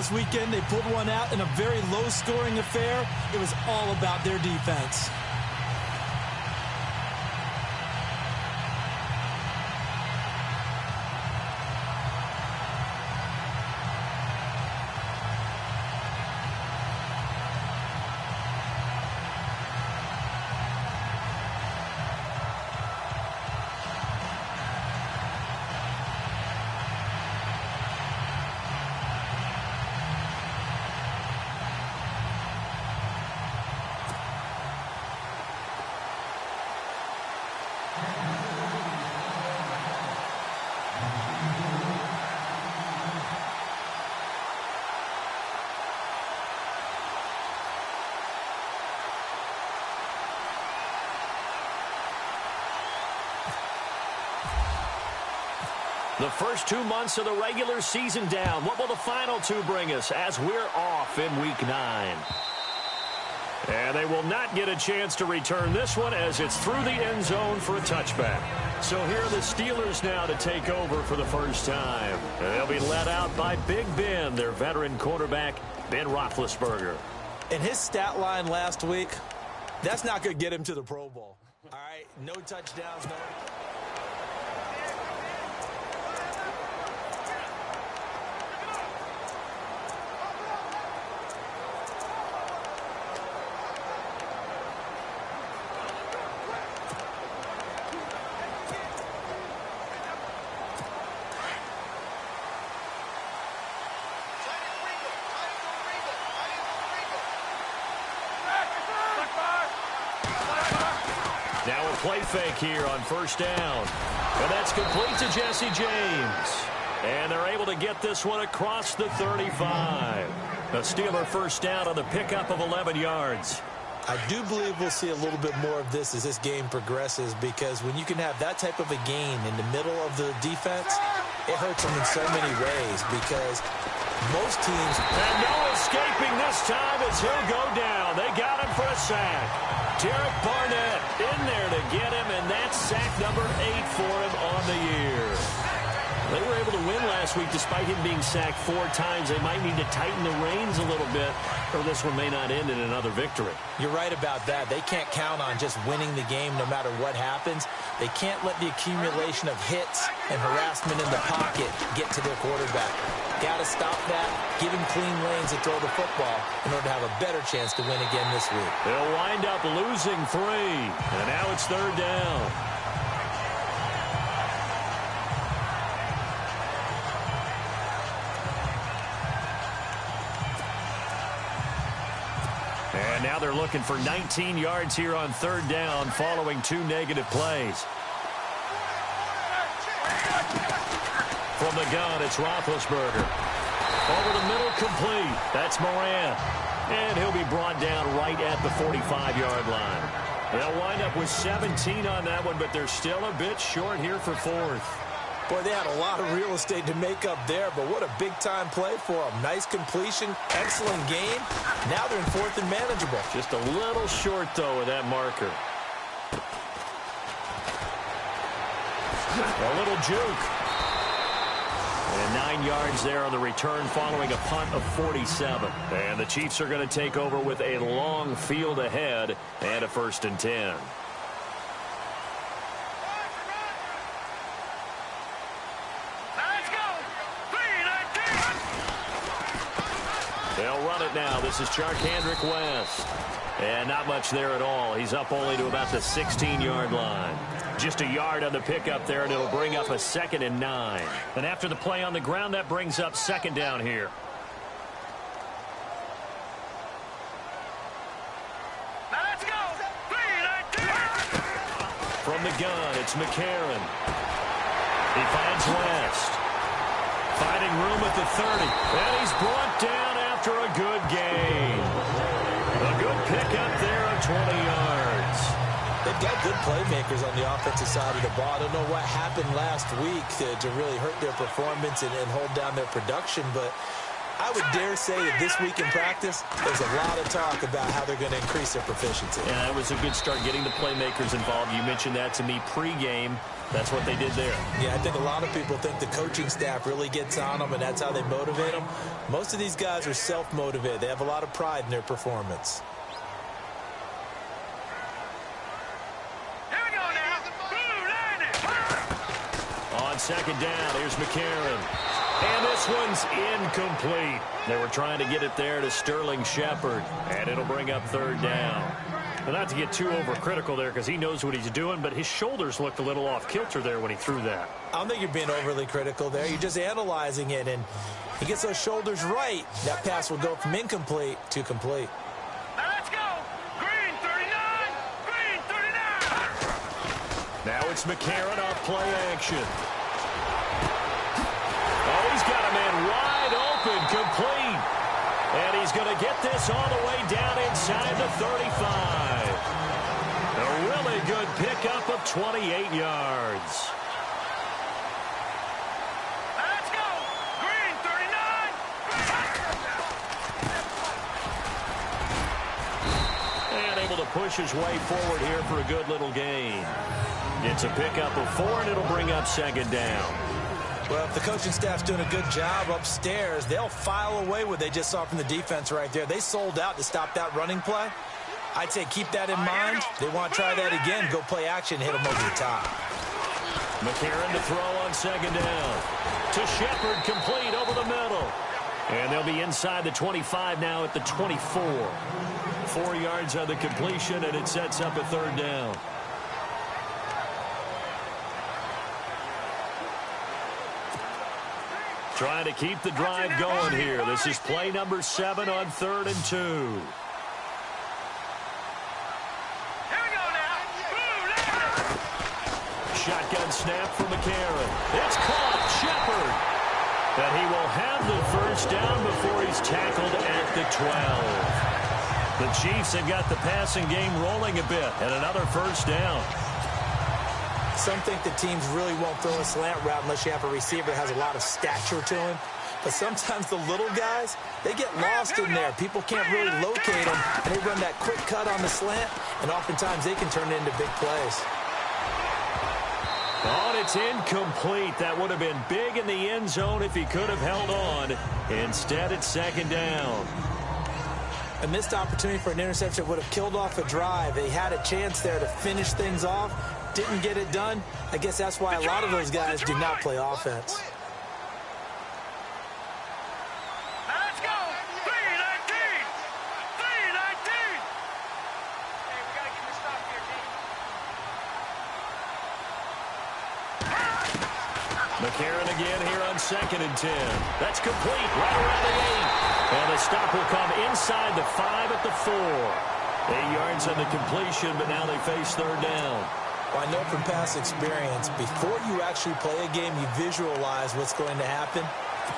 last weekend. They pulled one out in a very low-scoring affair. It was all about their defense. The first 2 months of the regular season down. What will the final two bring us as we're off in Week 9? And they will not get a chance to return this one as it's through the end zone for a touchback. So here are the Steelers now to take over for the first time. And they'll be led out by Big Ben, their veteran quarterback, Ben Roethlisberger. And his stat line last week, that's not going to get him to the Pro Bowl. All right, no touchdowns, no... Now a play fake here on first down. And that's complete to Jesse James. And they're able to get this one across the 35. The Steeler first down on the pickup of 11 yards. I do believe we'll see a little bit more of this as this game progresses, because when you can have that type of a gain in the middle of the defense, it hurts them in so many ways, because most teams... And no escaping this time as he'll go down. They got him for a sack. Derek Barnett in there to get him, and that's sack number 8 for him on the year. They were able to win last week despite him being sacked 4 times. They might need to tighten the reins a little bit, or this one may not end in another victory. You're right about that. They can't count on just winning the game no matter what happens. They can't let the accumulation of hits and harassment in the pocket get to their quarterback. Got to stop that, give him clean lanes to throw the football in order to have a better chance to win again this week. They'll wind up losing 3, and now it's third down. And now they're looking for 19 yards here on third down following 2 negative plays. From the gun, it's Roethlisberger. Over the middle, complete. That's Moran. And he'll be brought down right at the 45-yard line. They'll wind up with 17 on that one, but they're still a bit short here for 4th. Boy, they had a lot of real estate to make up there, but what a big-time play for them. Nice completion, excellent game. Now they're in 4th and manageable. Just a little short, though, of that marker. A little juke. And 9 yards there on the return following a punt of 47. And the Chiefs are going to take over with a long field ahead and a 1st and 10. They'll run it now. This is Charkandrick West. And not much there at all. He's up only to about the 16-yard line. Just a yard on the pickup there, and it'll bring up a 2nd and 9. And after the play on the ground, that brings up 2nd down here. Now let's go. 3, 19. From the gun, it's McCarron. He finds West. Finding room at the 30. And he's brought down after a good gain. A good pickup there of 20 yards. They've got good playmakers on the offensive side of the ball. I don't know what happened last week to really hurt their performance and hold down their production, but I would dare say that this week in practice, there's a lot of talk about how they're going to increase their proficiency. Yeah, that was a good start getting the playmakers involved. You mentioned that to me pregame. That's what they did there. Yeah, I think a lot of people think the coaching staff really gets on them, and that's how they motivate them. Most of these guys are self-motivated. They have a lot of pride in their performance. Here we go now. Blue line it. On second down, here's McCarron. And this one's incomplete. They were trying to get it there to Sterling Shepard, and it'll bring up third down. Well, not to get too overcritical there because he knows what he's doing, but his shoulders looked a little off kilter there when he threw that. I don't think you're being overly critical there. You're just analyzing it, and he gets those shoulders right. That pass will go from incomplete to complete. Now let's go. Green 39. Green 39. Now it's McCarron off play action. Oh, he's got a man wide open, complete. And he's going to get this all the way down inside the 35. A really good pickup of 28 yards. Now let's go. Green 39. And able to push his way forward here for a good little gain. Gets a pickup of 4, and it'll bring up second down. Well, if the coaching staff's doing a good job upstairs, they'll file away what they just saw from the defense right there. They sold out to stop that running play. I'd say keep that in mind. They want to try that again, go play action, hit them over the top. McCarron to throw on second down. To Shepard, complete over the middle. And they'll be inside the 25 now at the 24. 4 yards on the completion, and it sets up a third down. Trying to keep the drive going here. This is play number 7 on 3rd and 2. Here we go now. Blue line. Shotgun snap for McCarron. It's caught. Shepard. But he will have the first down before he's tackled at the 12. The Chiefs have got the passing game rolling a bit, and another first down. Some think the teams really won't throw a slant route unless you have a receiver that has a lot of stature to him. But sometimes the little guys, they get lost in there. People can't really locate them, and they run that quick cut on the slant, and oftentimes they can turn it into big plays. Oh, and it's incomplete. That would have been big in the end zone if he could have held on. Instead, it's second down. A missed opportunity for an interception would have killed off a drive. They had a chance there to finish things off. Didn't get it done. I guess that's why a lot of those guys do not play offense. Now let's go. 319. 319. Hey, we got to get this stop here, team. McCarron again here on 2nd and 10. That's complete right around the 8. And the stop will come inside the 5 at the 4. 8 yards on the completion, but now they face third down. Well, I know from past experience, before you actually play a game, you visualize what's going to happen.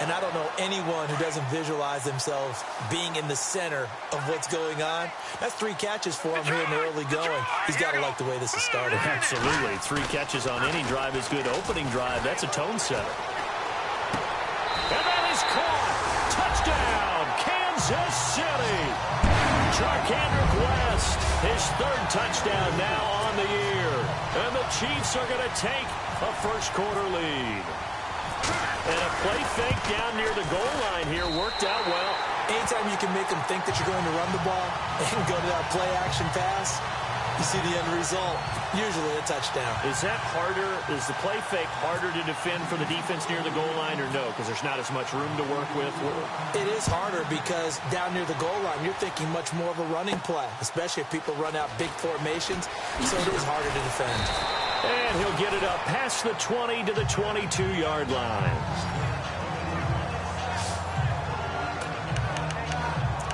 And I don't know anyone who doesn't visualize themselves being in the center of what's going on. That's 3 catches for him here in the early going. He's got to like the way this is started. Absolutely. 3 catches on any drive is good. Opening drive, that's a tone setter. And that is caught. Touchdown, Kansas City. Charkandrick West, his 3rd touchdown now on the year. And the Chiefs are going to take a first-quarter lead. And a play fake down near the goal line here worked out well. Anytime you can make them think that you're going to run the ball and go to that play-action pass, you see the end result, usually a touchdown. Is that harder? Is the play fake harder to defend for the defense near the goal line or no? Because there's not as much room to work with. It is harder because down near the goal line, you're thinking much more of a running play, especially if people run out big formations. So it is harder to defend. And he'll get it up past the 20 to the 22-yard line.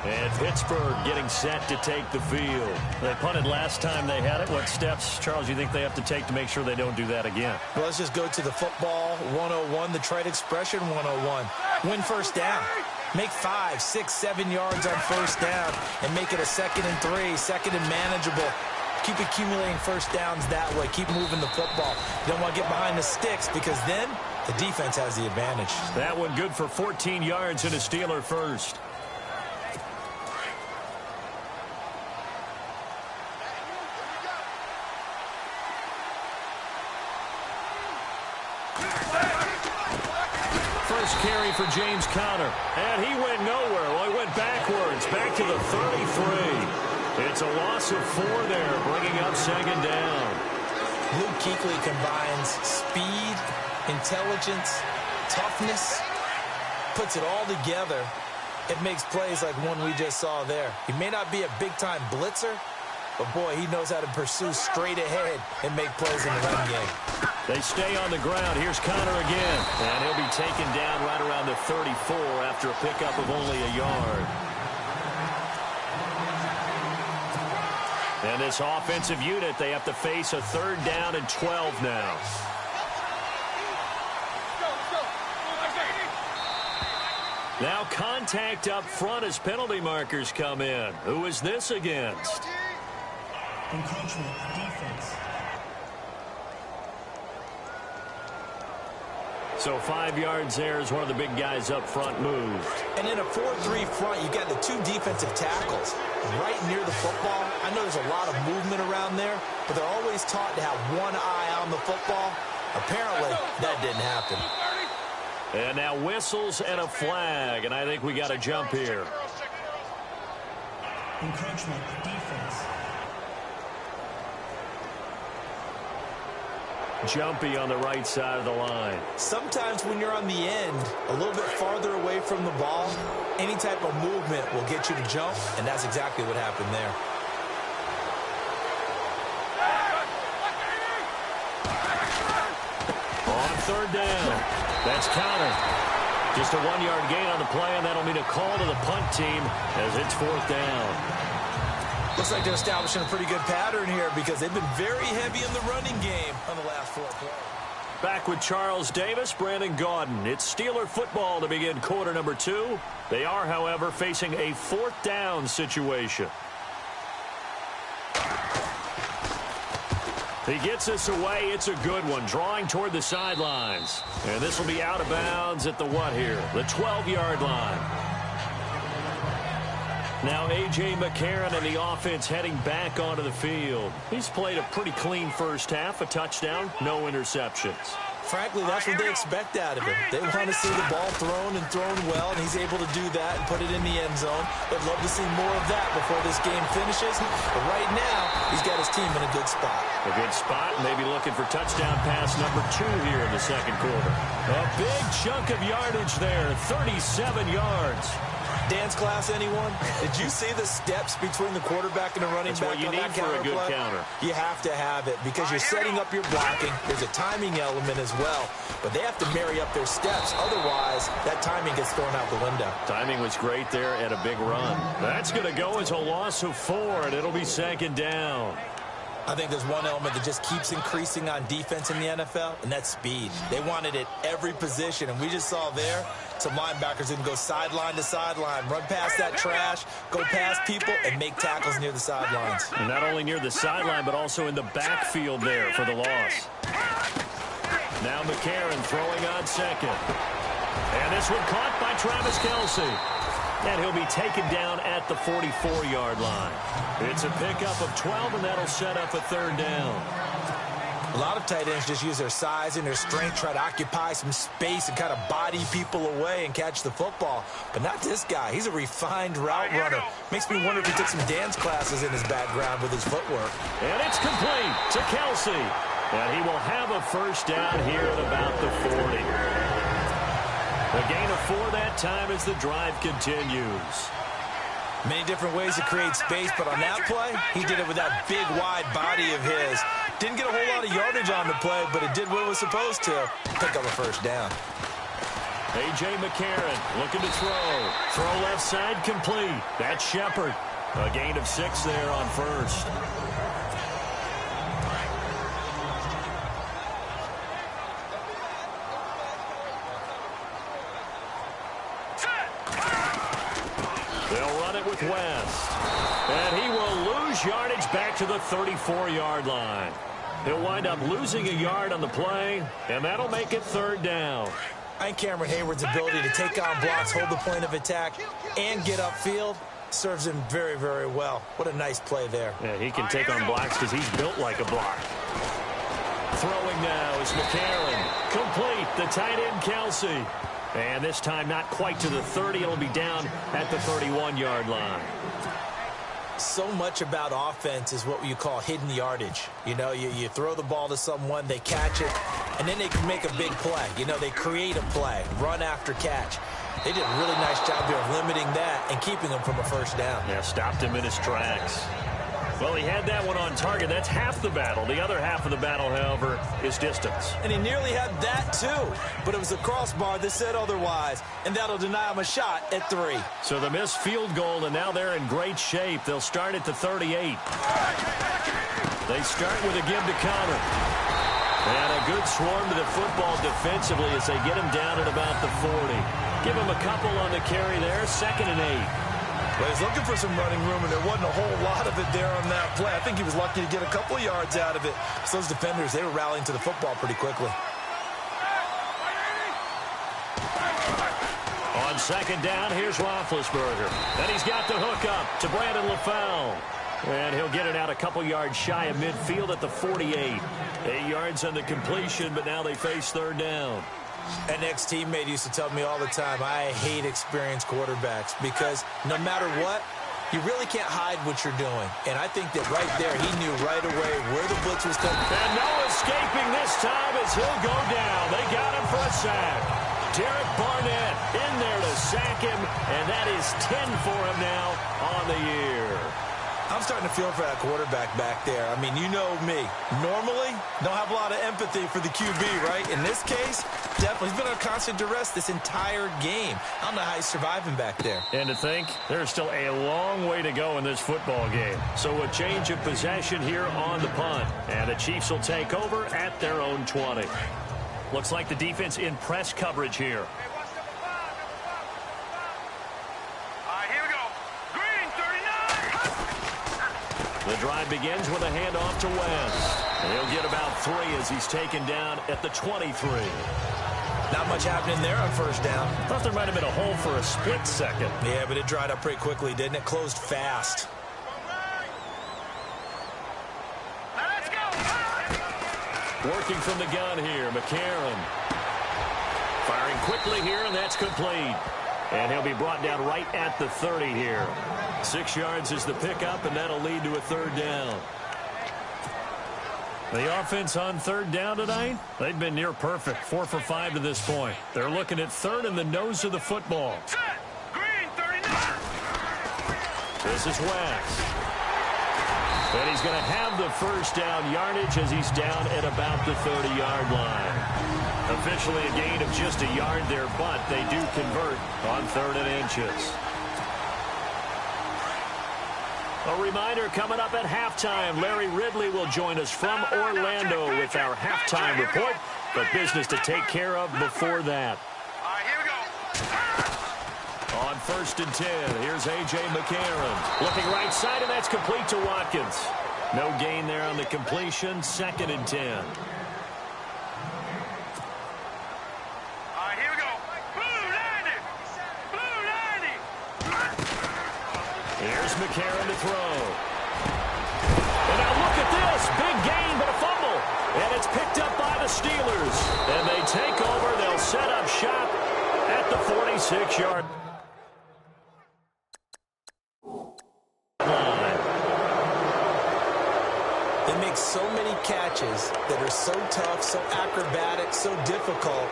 And Pittsburgh getting set to take the field. They punted last time they had it. What steps, Charles, you think they have to take to make sure they don't do that again? Well, let's just go to the football 101, the trade expression 101. Win first down. Make 5, 6, 7 yards on first down and make it a 2nd and 3, 2nd and manageable. Keep accumulating first downs that way. Keep moving the football. You don't want to get behind the sticks because then The defense has the advantage. That one good for 14 yards and a Steeler first. First carry for James Conner. And he went nowhere. Well, he went backwards. Back to the 33. It's a loss of 4 there, bringing up second down. Luke Kuechly combines speed, intelligence, toughness, puts it all together. It makes plays like one we just saw there. He may not be a big-time blitzer, but, boy, he knows how to pursue straight ahead and make plays in the run game. They stay on the ground. Here's Conner again. And he'll be taken down right around the 34 after a pickup of only a yard. And this offensive unit, they have to face a 3rd down and 12 now. Now contact up front as penalty markers come in. Who is this against? Encroachment defense. So 5 yards there as one of the big guys up front moved. And in a 4-3 front, you've got the 2 defensive tackles right near the football. I know there's a lot of movement around there, but they're always taught to have one eye on the football. Apparently, that didn't happen. And now whistles and a flag, and I think we got a jump here. Encroachment defense. Jumpy on the right side of the line. Sometimes when you're on the end, a little bit farther away from the ball, any type of movement will get you to jump, and that's exactly what happened there. On 3rd down, that's Conner. Just a 1-yard gain on the play, and that'll mean a call to the punt team as it's 4th down. Looks like they're establishing a pretty good pattern here because they've been very heavy in the running game on the last 4 plays. Back with Charles Davis, Brandon Gaudin. It's Steeler football to begin quarter number 2. They are, however, facing a 4th down situation. He gets us away. It's a good one, drawing toward the sidelines. And this will be out of bounds at the what here? The 12-yard line. Now A.J. McCarron and the offense heading back onto the field. He's played a pretty clean first half, a touchdown, no interceptions. Frankly, that's what they expect out of him. They want to see the ball thrown and thrown well, and he's able to do that and put it in the end zone. They'd love to see more of that before this game finishes. But right now, he's got his team in a good spot. A good spot, maybe looking for touchdown pass number 2 here in the second quarter. A big chunk of yardage there, 37 yards. Dance class, anyone? Did you see the steps between the quarterback and the running back on that counter play? That's what you need for a good counter. You have to have it because you're setting up your blocking. There's a timing element as well, but they have to marry up their steps. Otherwise, that timing gets thrown out the window. Timing was great there and a big run. That's going to go as a loss of 4, and it'll be second down. I think there's one element that just keeps increasing on defense in the NFL, and that's speed. They want it at every position, and we just saw there some linebackers that can go sideline to sideline, run past that trash, go past people, and make tackles near the sidelines. And not only near the sideline, but also in the backfield there for the loss. Now McCarron throwing on second. And this one caught by Travis Kelce. And he'll be taken down at the 44-yard line. It's a pickup of 12, and that'll set up a 3rd down. A lot of tight ends just use their size and their strength, try to occupy some space and kind of body people away and catch the football. But not this guy. He's a refined route runner. Makes me wonder if he took some dance classes in his background with his footwork. And it's complete to Kelce. And he will have a first down here at about the 40. A gain of 4 that time as the drive continues. Many different ways to create space, but on that play, he did it with that big, wide body of his. Didn't get a whole lot of yardage on the play, but it did what it was supposed to. Pick up a first down. A.J. McCarron looking to throw. Throw left side complete. That's Shepard. A gain of 6 there on first. They'll run it with West. And he will lose yardage back to the 34-yard line. He'll wind up losing a yard on the play, and that'll make it 3rd down. I think Cameron Hayward's ability to take on blocks, hold the point of attack, and get upfield serves him very, very well. What a nice play there. Yeah, he can take on blocks because he's built like a block. Throwing now is McCarron. Complete, the tight end, Kelsey. And this time not quite to the 30. It'll be down at the 31-yard line. So much about offense is what you call hidden yardage. You know, you throw the ball to someone, they catch it, and then they can make a big play. You know, they create a play, run after catch. They did a really nice job here of limiting that and keeping him from a 1st down. Yeah, stopped him in his tracks. Well, he had that one on target. That's half the battle. The other half of the battle, however, is distance. And he nearly had that, too. But it was a crossbar that said otherwise. And that'll deny him a shot at 3. So the missed field goal, and now they're in great shape. They'll start at the 38. They start with a give to Connor. And a good swarm to the football defensively as they get him down at about the 40. Give him a couple on the carry there. 2nd and 8. But he's looking for some running room, and there wasn't a whole lot of it there on that play. I think he was lucky to get a couple of yards out of it. So those defenders, they were rallying to the football pretty quickly. On 2nd down, here's Roethlisberger. And he's got the hook up to Brandon LaFell. And he'll get it out a couple yards shy of midfield at the 48. 8 yards on the completion, but now they face 3rd down. An ex-teammate used to tell me all the time, I hate experienced quarterbacks because no matter what, you really can't hide what you're doing. And I think that right there, he knew right away where the blitz was coming. And no escaping this time as he'll go down. They got him for a sack. Derek Barnett in there to sack him, and that is 10 for him now on the year. I'm starting to feel for that quarterback back there. I mean, you know me. Normally, don't have a lot of empathy for the QB, right? In this case, definitely. He's been under constant duress this entire game. I don't know how he's surviving back there. And to think, there's still a long way to go in this football game. So a change of possession here on the punt. And the Chiefs will take over at their own 20. Looks like the defense in press coverage here. The drive begins with a handoff to West. And he'll get about 3 as he's taken down at the 23. Not much happening there on 1st down. Thought there might have been a hole for a split second. Yeah, but it dried up pretty quickly, didn't it? Closed fast. Let's go. Working from the gun here, McCarron. Firing quickly here, and that's complete. And he'll be brought down right at the 30 here. 6 yards is the pickup, and that'll lead to a 3rd down. The offense on 3rd down tonight, they've been near perfect. 4 for 5 to this point. They're looking at 3rd in the nose of the football. Set. Green 39. This is West. And he's going to have the 1st down yardage as he's down at about the 30-yard line. Officially a gain of just a yard there, but they do convert on 3rd and inches. A reminder coming up at halftime. Larry Ridley will join us from Orlando with our halftime report. But business to take care of before that. All right, here we go. On 1st and 10, here's A.J. McCarron. Looking right side, and that's complete to Watkins. No gain there on the completion. 2nd and 10. Here's McCarron to throw. And now look at this. Big gain, but a fumble. And it's picked up by the Steelers. And they take over. They'll set up shop at the 46-yard line. They make so many catches that are so tough, so acrobatic, so difficult,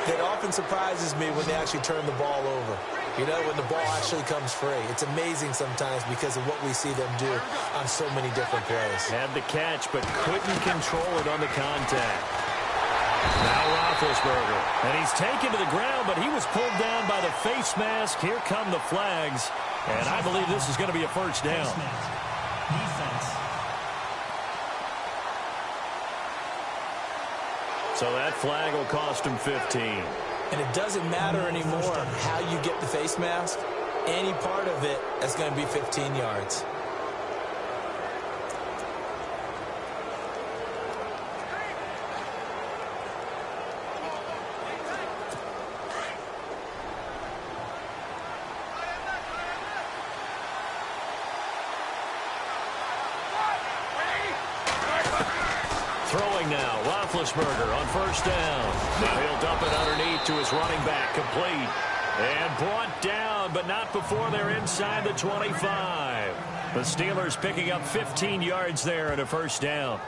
that often surprises me when they actually turn the ball over. You know, when the ball actually comes free. It's amazing sometimes because of what we see them do on so many different plays. Had the catch, but couldn't control it on the contact. Now Roethlisberger. And he's taken to the ground, but he was pulled down by the face mask. Here come the flags. And I believe this is going to be a 1st down. Defense. So that flag will cost him 15. And it doesn't matter anymore how you get the face mask. Any part of it is going to be 15 yards. throwing now. Roethlisberger on first down. Now he'll dump it underneath to his running back, complete. And brought down, but not before they're inside the 25. The Steelers picking up 15 yards there at a first down.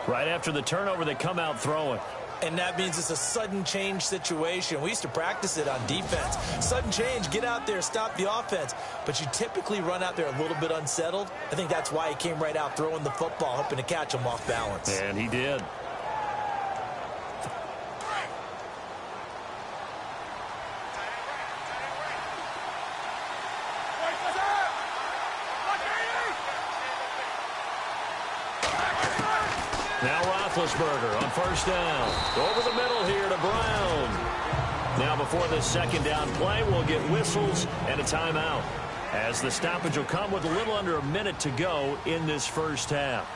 Right after the turnover, they come out throwing. And that means it's a sudden change situation. We used to practice it on defense. Sudden change, get out there, stop the offense. But you typically run out there a little bit unsettled. I think that's why he came right out throwing the football, hoping to catch him off balance. And he did. Now Roethlisberger on first down. Over the middle here to Brown. Now before this second down play, we'll get whistles and a timeout, as the stoppage will come with a little under a minute to go in this first half.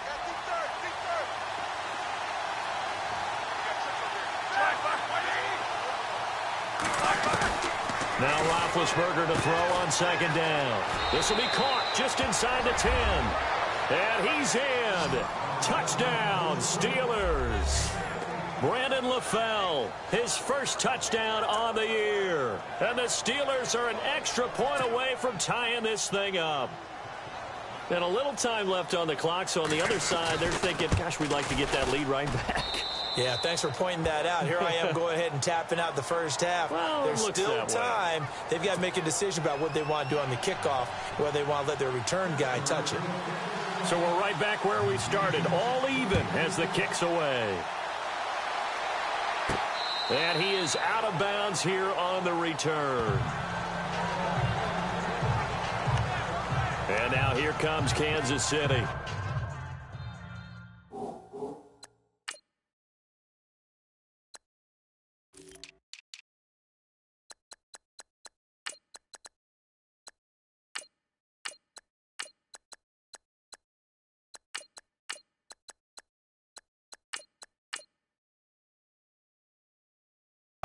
Now Roethlisberger to throw on second down. This will be caught just inside the 10. And he's in. Touchdown, Steelers. Brandon LaFell, his first touchdown on the year. And the Steelers are an extra point away from tying this thing up. And a little time left on the clock, so on the other side, they're thinking, gosh, we'd like to get that lead right back. Yeah, thanks for pointing that out. Here I am going ahead and tapping out the first half. Well, there's still time. They've got to make a decision about what they want to do on the kickoff, whether they want to let their return guy touch it. So we're right back where we started, all even as the kick's away. And he is out of bounds here on the return. And now here comes Kansas City.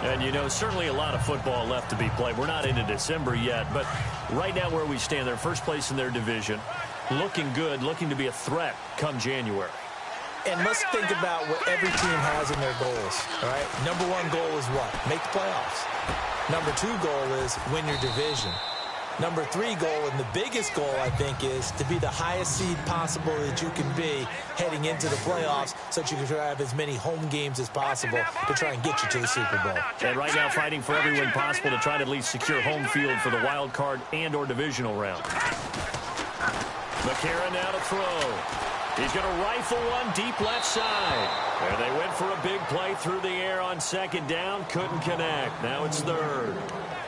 And, you know, certainly a lot of football left to be played. We're not into December yet, but right now where we stand, they're first place in their division, looking good, looking to be a threat come January. And let's think about what every team has in their goals, all right? Number one goal is what? Make the playoffs. Number two goal is win your division. Number three goal, and the biggest goal, I think, is to be the highest seed possible that you can be heading into the playoffs so that you can try to have as many home games as possible to try and get you to the Super Bowl. And right now fighting for every win possible to try to at least secure home field for the wild card and or divisional round. McCarron now to throw. He's going to rifle one deep left side. And they went for a big play through the air on second down. Couldn't connect. Now it's third.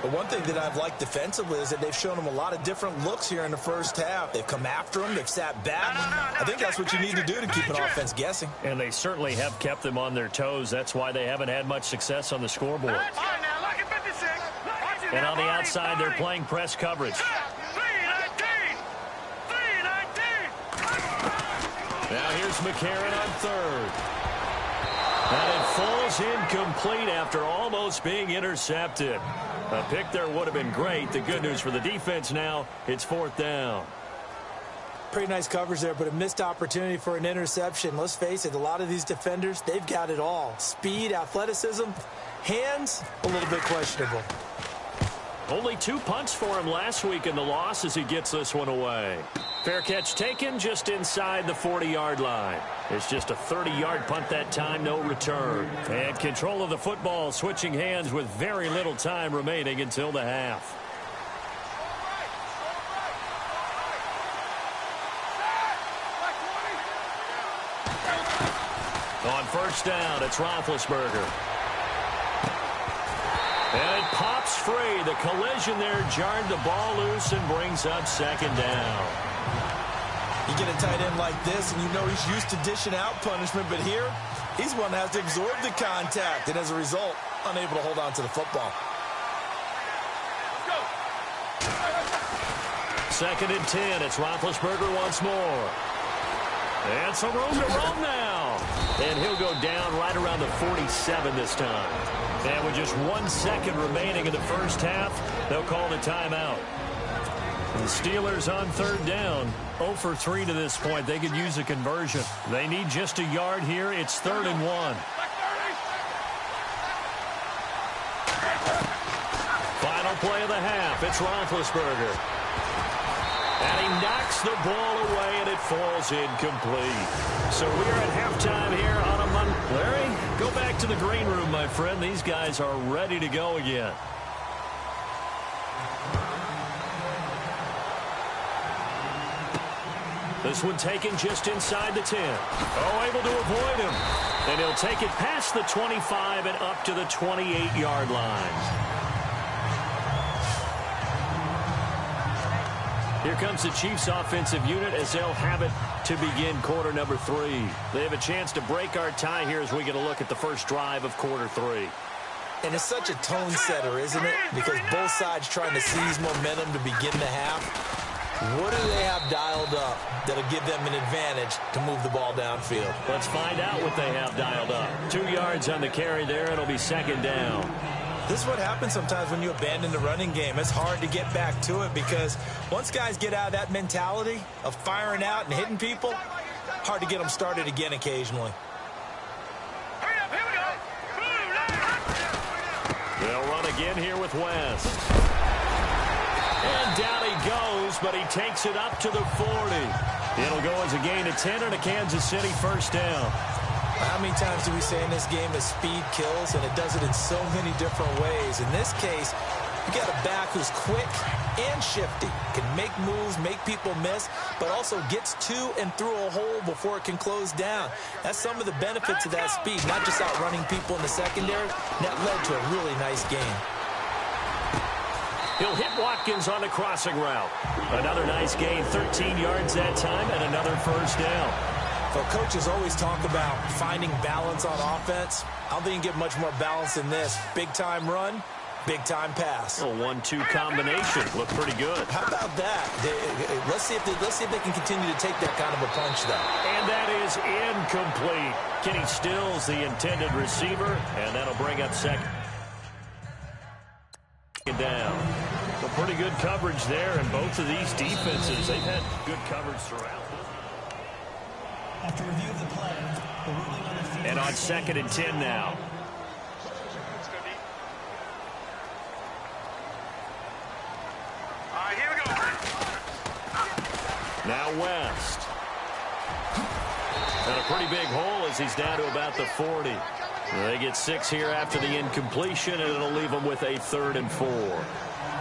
But one thing that I've liked defensively is that they've shown them a lot of different looks here in the first half. They've come after them. They've sat back. I think that's what you need to do to keep an offense guessing. And they certainly have kept them on their toes. That's why they haven't had much success on the scoreboard. And on the outside, they're playing press coverage. Now here's McCarron on third. And it falls incomplete after almost being intercepted. A pick there would have been great. The good news for the defense now, it's fourth down. Pretty nice coverage there, but a missed opportunity for an interception. Let's face it, a lot of these defenders, they've got it all. Speed, athleticism, hands, a little bit questionable. Only 2 punts for him last week in the loss as he gets this one away. Fair catch taken just inside the 40-yard line. It's just a 30-yard punt that time, no return. And control of the football switching hands with very little time remaining until the half. On first down, it's Roethlisberger. And it pops free. The collision there jarred the ball loose and brings up second down. You get a tight end like this, and you know he's used to dishing out punishment, but here, he's one that has to absorb the contact, and as a result, unable to hold on to the football. Second and 10. It's Roethlisberger once more. And some room to roam now. And he'll go down right around the 47 this time. And with just 1 second remaining in the first half, they'll call the timeout. The Steelers on third down. 0 for 3 to this point. They could use a conversion. They need just a yard here. It's 3rd and 1. Final play of the half. It's Roethlisberger. And he knocks the ball away, and it falls incomplete. So we're at halftime here on a Monday. Larry, go back to the green room, my friend. These guys are ready to go again. This one taken just inside the 10. Oh, able to avoid him. And he'll take it past the 25 and up to the 28-yard line. Here comes the Chiefs offensive unit as they'll have it to begin quarter number 3. They have a chance to break our tie here as we get a look at the first drive of quarter 3. And it's such a tone setter, isn't it? Because both sides trying to seize momentum to begin the half. What do they have dialed up that'll give them an advantage to move the ball downfield? Let's find out what they have dialed up. 2 yards on the carry there. It'll be 2nd down. This is what happens sometimes when you abandon the running game. It's hard to get back to it because once guys get out of that mentality of firing out and hitting people, hard to get them started again occasionally. They'll run again here with West. And down he goes, but he takes it up to the 40. It'll go as a gain of 10 and a Kansas City first down. How many times do we say in this game that speed kills, and it does it in so many different ways? In this case, you got a back who's quick and shifty, can make moves, make people miss, but also gets to and through a hole before it can close down. That's some of the benefits of that speed, not just outrunning people in the secondary. That led to a really nice game. He'll hit Watkins on the crossing route. Another nice gain, 13 yards that time, and another first down. So coaches always talk about finding balance on offense. I don't think you can get much more balance than this. Big-time run, big-time pass. A 1-2 combination. Looked pretty good. How about that? Let's see if they can continue to take that kind of a punch, though. And that is incomplete. Kenny Stills, the intended receiver, and that'll bring up second down. A pretty good coverage there, and both of these defenses, they've had good coverage throughout. After review of the play, the ruling on the field. And on 2nd and 10 now. Here we go. Now West. And a pretty big hole as he's down to about the 40. They get 6 here after the incompletion, and it'll leave them with a 3rd and 4.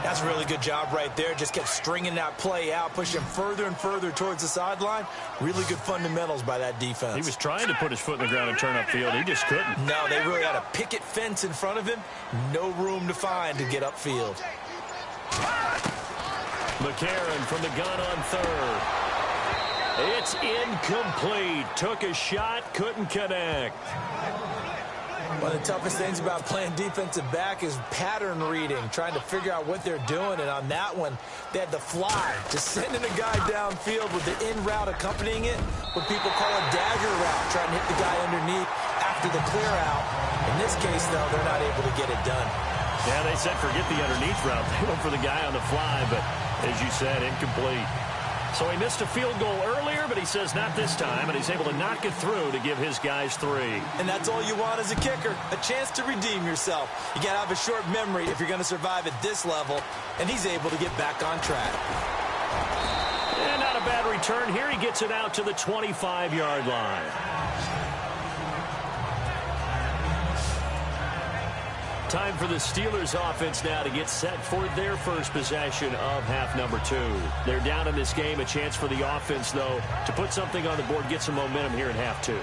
That's a really good job right there. Just kept stringing that play out, pushing further and further towards the sideline. Really good fundamentals by that defense. He was trying to put his foot in the ground and turn upfield. He just couldn't. No, they really had a picket fence in front of him. No room to find to get upfield. McCarron from the gun on 3rd. It's incomplete. Took a shot, couldn't connect. One of the toughest things about playing defensive back is pattern reading, trying to figure out what they're doing. And on that one, they had the fly, just sending a guy downfield with the in route accompanying it, what people call a dagger route, trying to hit the guy underneath after the clear out. In this case, though, they're not able to get it done. Yeah, they said forget the underneath route. They went for the guy on the fly, but as you said, incomplete. So he missed a field goal earlier, but he says not this time, and he's able to knock it through to give his guys 3. And that's all you want as a kicker, a chance to redeem yourself. You got to have a short memory if you're going to survive at this level, and he's able to get back on track. And not a bad return here. He gets it out to the 25-yard line. Time for the Steelers offense now to get set for their first possession of half number 2. They're down in this game. A chance for the offense, though, to put something on the board, get some momentum here in half 2.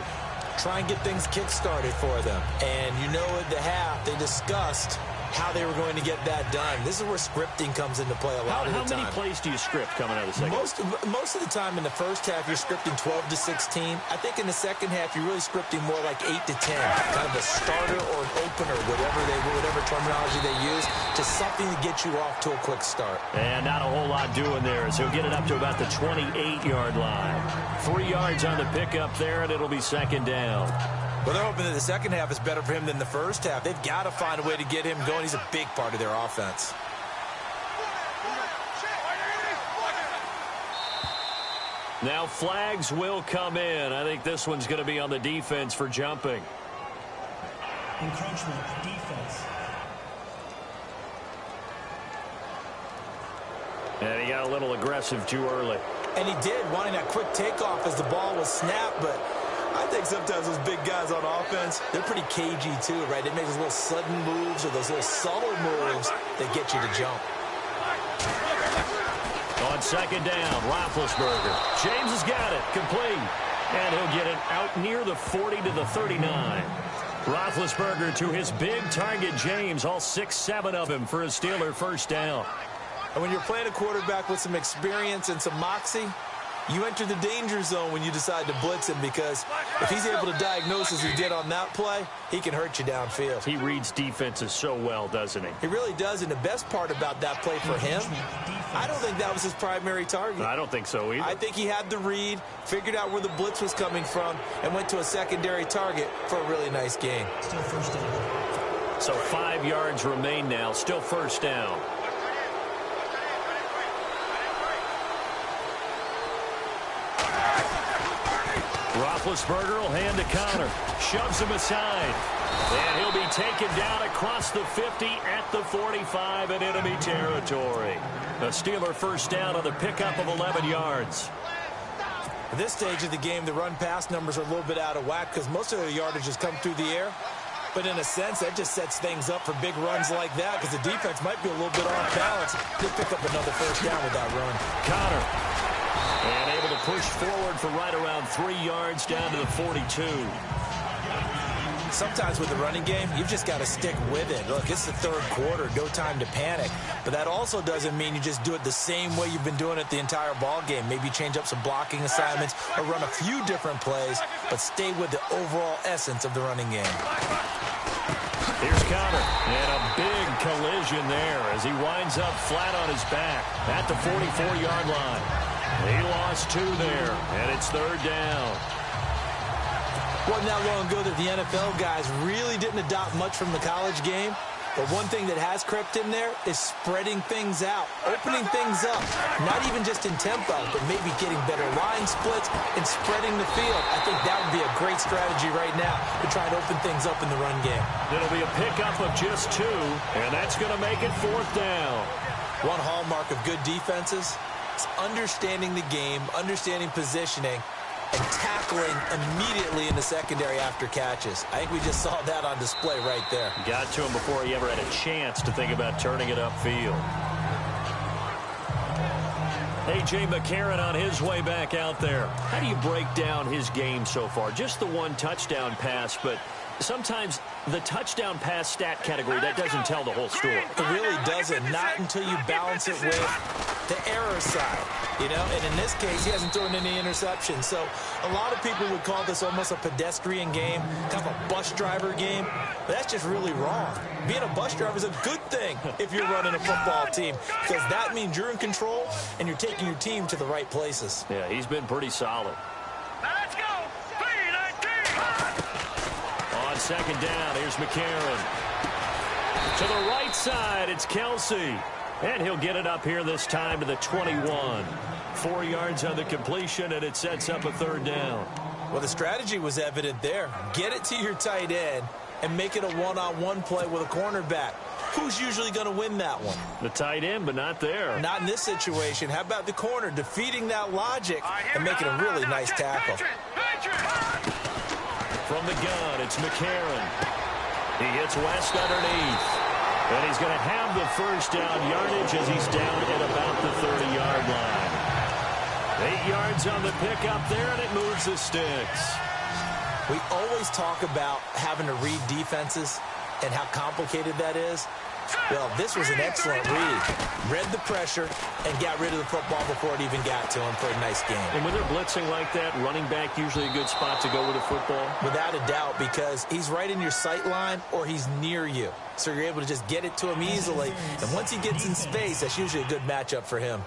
Try and get things kick-started for them. And you know at the half, they discussed how they were going to get that done. This is where scripting comes into play a lot of the time. How many plays do you script coming out of the second? Most of the time in the first half, you're scripting 12 to 16. I think in the second half, you're really scripting more like 8 to 10. Kind of a starter or an opener, whatever terminology they use, just something to get you off to a quick start. And not a whole lot doing there, so he'll get it up to about the 28-yard line. 3 yards on the pickup there, and it'll be 2nd down. Well, they're hoping that the second half is better for him than the first half. They've got to find a way to get him going. He's a big part of their offense. Now flags will come in. I think this one's going to be on the defense for jumping. Encroachment, defense. And he got a little aggressive too early. And he did, wanting that quick takeoff as the ball was snapped, but I think sometimes those big guys on offense, they're pretty cagey too, right? They make those little sudden moves or those little subtle moves that get you to jump. On second down, Roethlisberger. James has got it, complete. And he'll get it out near the 40 to the 39. Roethlisberger to his big target, James, all 6-7 of him for a Steeler first down. And when you're playing a quarterback with some experience and some moxie, you enter the danger zone when you decide to blitz him, because if he's able to diagnose as he did on that play, he can hurt you downfield. He reads defenses so well, doesn't he? He really does, and the best part about that play for him, I don't think that was his primary target. I don't think so either. I think he had the read, figured out where the blitz was coming from, and went to a secondary target for a really nice gain. Still first down. So 5 yards remain now, still first down. Roethlisberger will hand to Connor. Shoves him aside. And he'll be taken down across the 50 at the 45 in enemy territory. A Steeler first down on the pickup of 11 yards. At this stage of the game, the run-pass numbers are a little bit out of whack because most of the yardage has come through the air. But in a sense, that just sets things up for big runs like that because the defense might be a little bit off balance. They'll pick up another first down with that run. Connor. And able to push forward for right around 3 yards down to the 42. Sometimes with the running game, you've just got to stick with it. Look, it's the third quarter, no time to panic. But that also doesn't mean you just do it the same way you've been doing it the entire ball game. Maybe change up some blocking assignments or run a few different plays, but stay with the overall essence of the running game. Here's Connor, and a big collision there as he winds up flat on his back at the 44-yard line. He lost 2 there, and it's third down. Wasn't that long ago that the NFL guys really didn't adopt much from the college game. But one thing that has crept in there is spreading things out, opening things up, not even just in tempo, but maybe getting better line splits and spreading the field. I think that would be a great strategy right now to try and open things up in the run game. It'll be a pickup of just 2, and that's going to make it fourth down. One hallmark of good defenses is understanding the game, understanding positioning, and tackling immediately in the secondary after catches. I think we just saw that on display right there. Got to him before he ever had a chance to think about turning it upfield. A.J. McCarron on his way back out there. How do you break down his game so far? Just the one touchdown pass, but sometimes the touchdown pass stat category, that doesn't tell the whole story. It really doesn't, not until you balance it with the error side, you know, and in this case, he hasn't thrown any interceptions. So a lot of people would call this almost a pedestrian game, kind of a bus driver game, but that's just really wrong. Being a bus driver is a good thing if you're running a football team, because that means you're in control and you're taking your team to the right places. Yeah, he's been pretty solid. Let's go! 3-19! On second down, here's McCarron. To the right side, it's Kelsey. And he'll get it up here this time to the 21. 4 yards on the completion, and it sets up a third down. Well, the strategy was evident there. Get it to your tight end and make it a one-on-one play with a cornerback. Who's usually going to win that one? The tight end, but not there. Not in this situation. How about the corner defeating that logic and making a really nice tackle? From the gun, it's McCarron. He hits West underneath. And he's going to have the first down yardage as he's down at about the 30-yard line. 8 yards on the pickup there, and it moves the sticks. We always talk about having to read defenses and how complicated that is. Well, this was an excellent read. Read the pressure and got rid of the football before it even got to him for a nice game. And when they're blitzing like that, running back usually a good spot to go with a football? Without a doubt, because he's right in your sight line or he's near you. So you're able to just get it to him easily. And once he gets in space, that's usually a good matchup for him.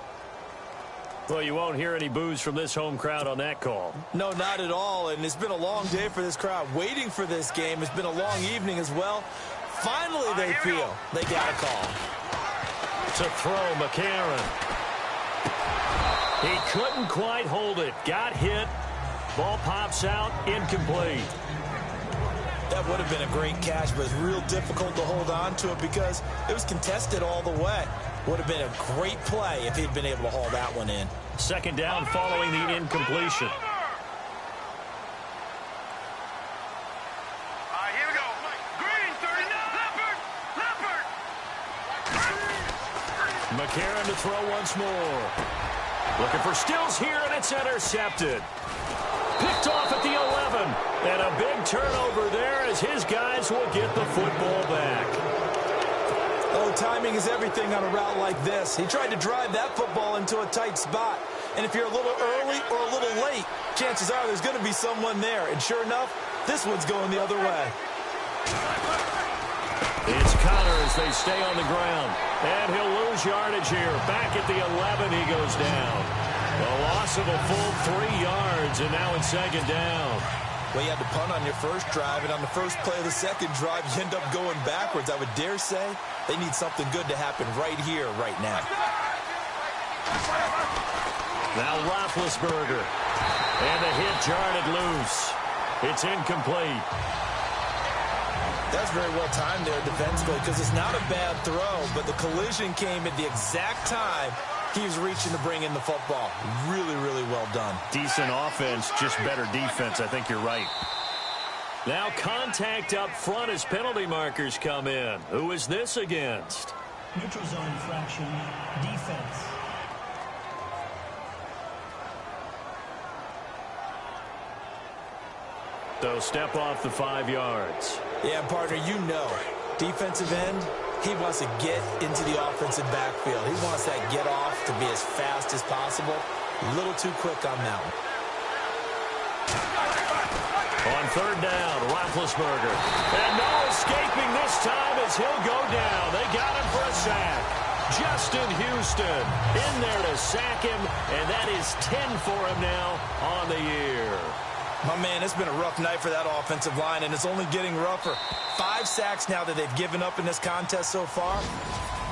Well, you won't hear any boos from this home crowd on that call. No, not at all. And it's been a long day for this crowd waiting for this game. It's been a long evening as well. Finally, they feel they got a call. To throw, McCarron. He couldn't quite hold it. Got hit. Ball pops out. Incomplete. That would have been a great catch, but it's real difficult to hold on to it because it was contested all the way. Would have been a great play if he'd been able to haul that one in. Second down following the incompletion. Here we go. Green, 39. Leopard. McCarron to throw once more. Looking for Stills here, and it's intercepted. Picked off at the 11. And a big turnover there as his guys will get the football back. Oh, timing is everything on a route like this. He tried to drive that football into a tight spot. And if you're a little early or a little late, chances are there's going to be someone there. And sure enough, this one's going the other way. It's Connor as they stay on the ground. And he'll lose yardage here. Back at the 11, he goes down. A loss of a full 3 yards, and now it's second down. Well, you had to punt on your first drive, and on the first play of the second drive, you end up going backwards. I would dare say they need something good to happen right here, right now. Now Roethlisberger. And the hit jarred it loose. It's incomplete. That's very well timed there defensively because it's not a bad throw, but the collision came at the exact time he was reaching to bring in the football. Really, really well done. Decent offense, just better defense. I think you're right. Now contact up front as penalty markers come in. Who is this against? Neutral zone infraction, defense. So step off the 5 yards. Yeah, partner, you know, defensive end, he wants to get into the offensive backfield. He wants that get off to be as fast as possible. A little too quick on that one. On third down, Roethlisberger. And no escaping this time as he'll go down. They got him for a sack. Justin Houston in there to sack him, and that is 10 for him now on the year. My man, it's been a rough night for that offensive line, and it's only getting rougher. 5 sacks now that they've given up in this contest so far.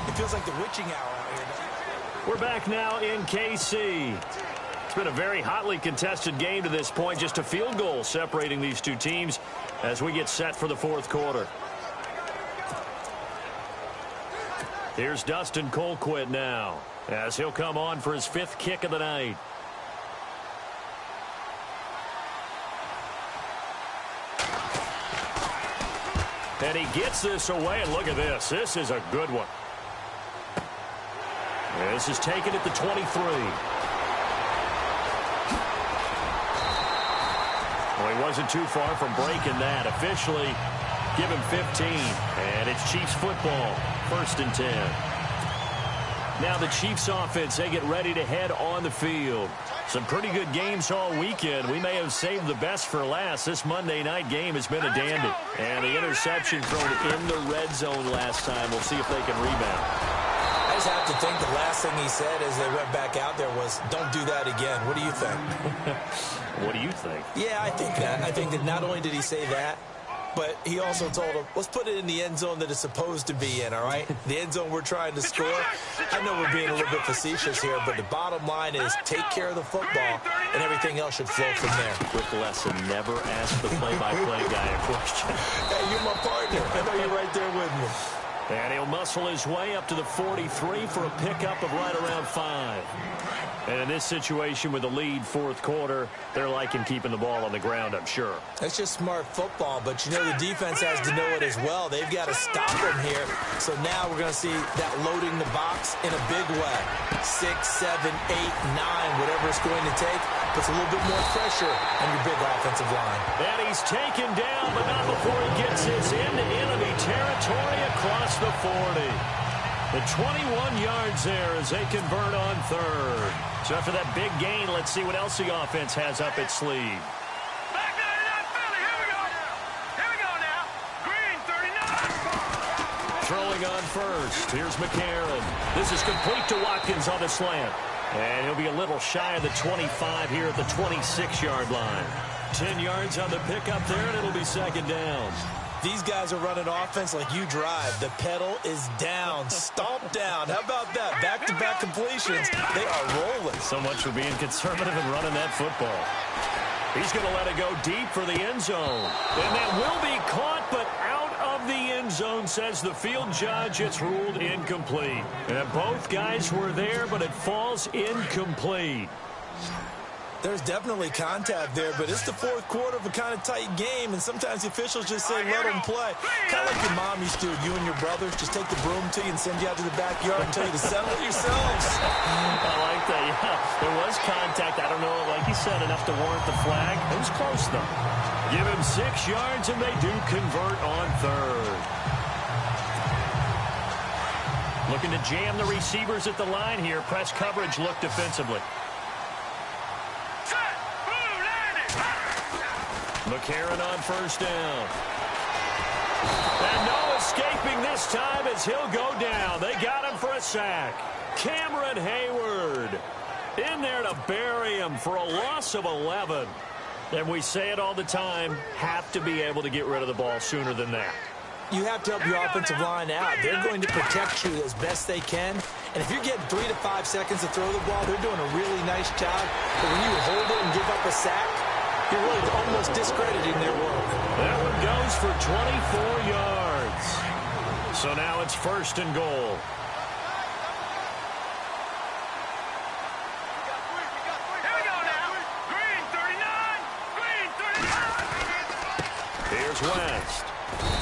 It feels like the witching hour out here. We're back now in KC. It's been a very hotly contested game to this point. Just a field goal separating these two teams as we get set for the fourth quarter. Here's Dustin Colquitt now as he'll come on for his 5th kick of the night. And he gets this away, and look at this. This is a good one. And this is taken at the 23. Well, he wasn't too far from breaking that. Officially, give him 15. And it's Chiefs football, 1st and 10. Now the Chiefs offense, they get ready to head on the field. Some pretty good games all weekend. We may have saved the best for last. This Monday night game has been a dandy. And the interception thrown in the red zone last time. We'll see if they can rebound. I just have to think the last thing he said as they went back out there was, don't do that again. What do you think? What do you think? Yeah, I think that. I think that not only did he say that, but he also told him, let's put it in the end zone that it's supposed to be in, all right? The end zone we're trying to score. I know we're being a little bit facetious here, but the bottom line is take care of the football, and everything else should flow from there. Quick lesson, never ask the play-by-play guy a question. Hey, you're my partner. I know you're right there with me. And he'll muscle his way up to the 43 for a pickup of right around 5. And in this situation with the lead fourth quarter, they're liking keeping the ball on the ground, I'm sure. That's just smart football, but you know the defense has to know it as well. They've got to stop them here. So now we're going to see that loading the box in a big way. 6, 7, 8, 9, whatever it's going to take, puts a little bit more pressure on your big offensive line. And he's taken down, but not before he gets his into enemy territory across the 40. The 21 yards there as they convert on third. So after that big gain, let's see what else the offense has up its sleeve. Back to Philly. Here we go. Here we go now. Green, 39. Throwing on first. Here's McCarron. This is complete to Watkins on the slant. And he'll be a little shy of the 25 here at the 26-yard line. 10 yards on the pickup there, and it'll be second down. These guys are running offense like you drive. The pedal is down, stomp down. How about that? Back-to-back completions. They are rolling. So much for being conservative and running that football. He's going to let it go deep for the end zone. And that will be caught, but out of the end zone, says the field judge. It's ruled incomplete. And both guys were there, but it falls incomplete. There's definitely contact there, but it's the fourth quarter of a kind of tight game, and sometimes the officials just say, let them play. Kind of like your mom used to, you and your brothers, just take the broom to you and send you out to the backyard and tell you to settle it yourselves. I like that, yeah. There was contact. I don't know, like you said, enough to warrant the flag. It was close, though. Give him 6 yards, and they do convert on third. Looking to jam the receivers at the line here. Press coverage look defensively. McCarron on first down. And no escaping this time as he'll go down. They got him for a sack. Cameron Hayward in there to bury him for a loss of 11. And we say it all the time, have to be able to get rid of the ball sooner than that. You have to help your offensive line out. They're going to protect you as best they can. And if you're getting 3 to 5 seconds to throw the ball, they're doing a really nice job. But when you hold it and give up a sack, you're really almost discrediting their work. That one goes for 24 yards. So now it's first and goal. Here we go now. Green 39. Green 39. Here's West.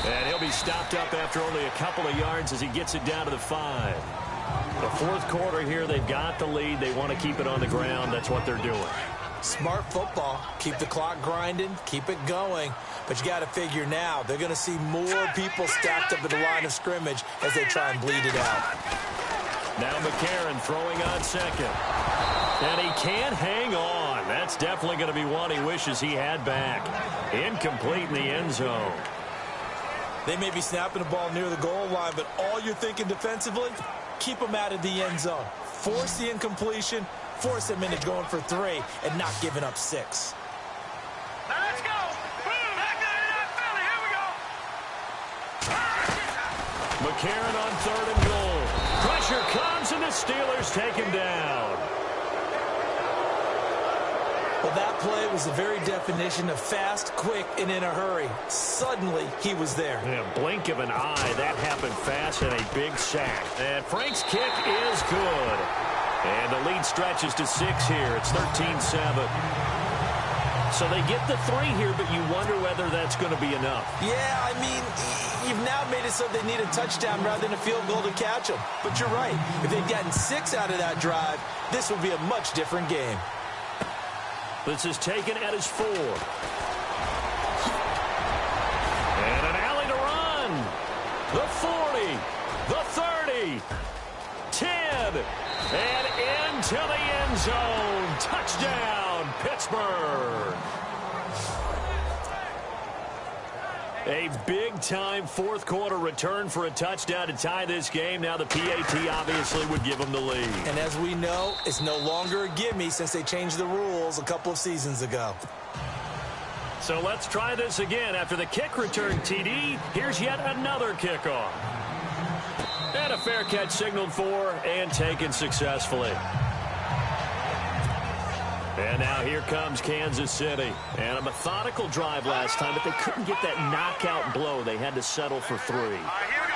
And he'll be stopped up after only a couple of yards as he gets it down to the 5. The fourth quarter here, they've got the lead. They want to keep it on the ground. That's what they're doing. Smart football. Keep the clock grinding. Keep it going. But you got to figure now, they're going to see more people stacked up at the line of scrimmage as they try and bleed it out. Now McCarron throwing on second. And he can't hang on. That's definitely going to be one he wishes he had back. Incomplete in the end zone. They may be snapping the ball near the goal line, but all you're thinking defensively, keep them out of the end zone. Force the incompletion. Force them into going for 3 and not giving up 6. Now let's go. Boom. Back to that Philly. Here we go. McCarron on third and goal. Pressure comes, and the Steelers take him down. Well, that play was the very definition of fast, quick, and in a hurry. Suddenly, he was there. In a blink of an eye, that happened fast and a big sack. And Frank's kick is good. And the lead stretches to 6 here. It's 13-7. So they get the 3 here, but you wonder whether that's going to be enough. Yeah, I mean, you've now made it so they need a touchdown rather than a field goal to catch them. But you're right. If they'd gotten 6 out of that drive, this would be a much different game. This is taken at his 4. And an alley to run. The 40. The 30. 10. And into the end zone. Touchdown, Pittsburgh. A big-time fourth-quarter return for a touchdown to tie this game. Now the PAT obviously would give them the lead. And as we know, it's no longer a gimme since they changed the rules a couple of seasons ago. So let's try this again. After the kick return TD, here's yet another kickoff. And a fair catch signaled for and taken successfully. And now here comes Kansas City. And a methodical drive last time, but they couldn't get that knockout blow. They had to settle for 3.